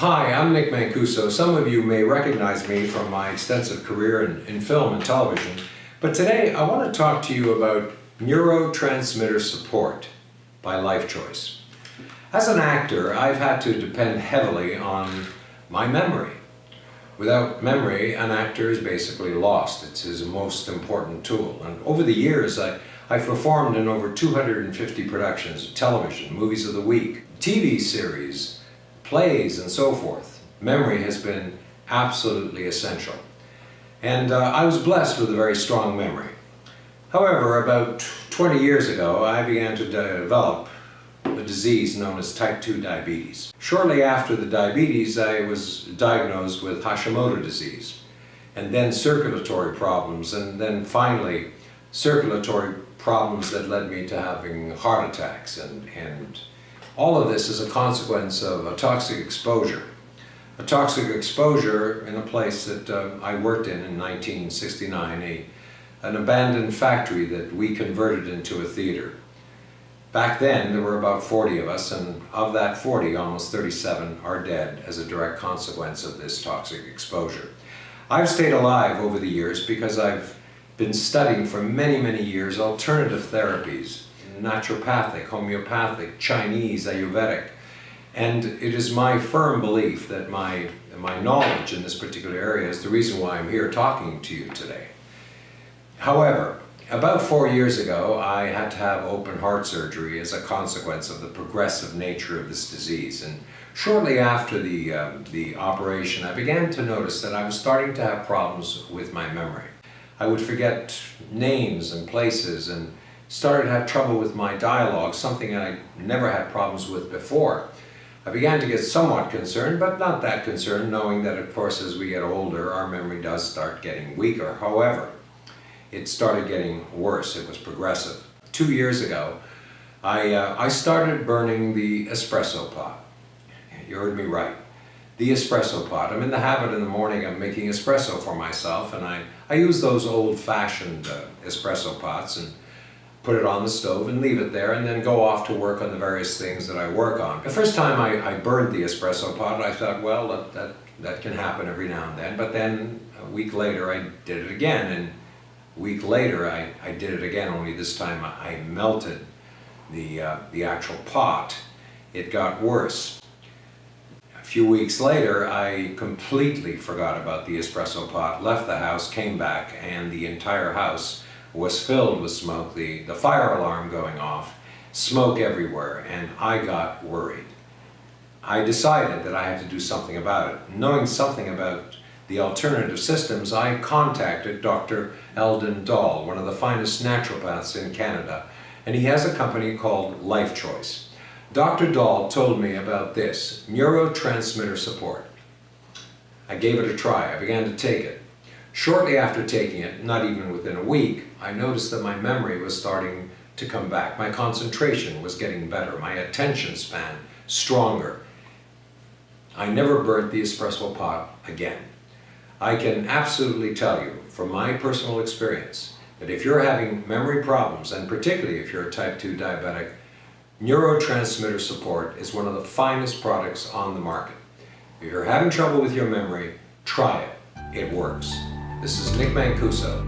Hi, I'm Nick Mancuso. Some of you may recognize me from my extensive career in film and television, but today I want to talk to you about neurotransmitter support by Life Choice. As an actor, I've had to depend heavily on my memory. Without memory, an actor is basically lost. It's his most important tool. And over the years, I've performed in over 250 productions of television, movies of the week, TV series, plays, and so forth. Memory has been absolutely essential. And I was blessed with a very strong memory. However, about 20 years ago, I began to develop a disease known as type 2 diabetes. Shortly after the diabetes, I was diagnosed with Hashimoto disease, and then circulatory problems, and then finally circulatory problems that led me to having heart attacks, and all of this is a consequence of a toxic exposure. A toxic exposure in a place that I worked in 1969, an abandoned factory that we converted into a theater. Back then, there were about 40 of us, and of that 40, almost 37 are dead as a direct consequence of this toxic exposure. I've stayed alive over the years because I've been studying for many, many years alternative therapies, naturopathic, homeopathic, Chinese, Ayurvedic, and it is my firm belief that my knowledge in this particular area is the reason why I'm here talking to you today. However, about 4 years ago, I had to have open heart surgery as a consequence of the progressive nature of this disease. And shortly after the operation, I began to notice that I was starting to have problems with my memory. I would forget names and places and started to have trouble with my dialogue, something I never had problems with before. I began to get somewhat concerned, but not that concerned, knowing that, of course, as we get older, our memory does start getting weaker. However, it started getting worse. It was progressive. 2 years ago, I started burning the espresso pot. You heard me right. The espresso pot. I'm in the habit in the morning of making espresso for myself, and I use those old-fashioned espresso pots and put it on the stove and leave it there, and then go off to work on the various things that I work on. The first time I burned the espresso pot, I thought, well, that can happen every now and then. But then a week later, I did it again, and a week later, I did it again, only this time I melted the actual pot. It got worse. A few weeks later, I completely forgot about the espresso pot, left the house, came back, and the entire house was filled with smoke, the fire alarm going off, smoke everywhere, and I got worried. I decided that I had to do something about it. Knowing something about the alternative systems, I contacted Dr. Eldon Dahl, one of the finest naturopaths in Canada, and he has a company called Life Choice. Dr. Dahl told me about this, neurotransmitter support. I gave it a try. I began to take it. Shortly after taking it, not even within a week, I noticed that my memory was starting to come back. My concentration was getting better, my attention span stronger. I never burnt the espresso pot again. I can absolutely tell you from my personal experience that if you're having memory problems, and particularly if you're a type 2 diabetic, neurotransmitter support is one of the finest products on the market. If you're having trouble with your memory, try it. It works. This is Nick Mancuso.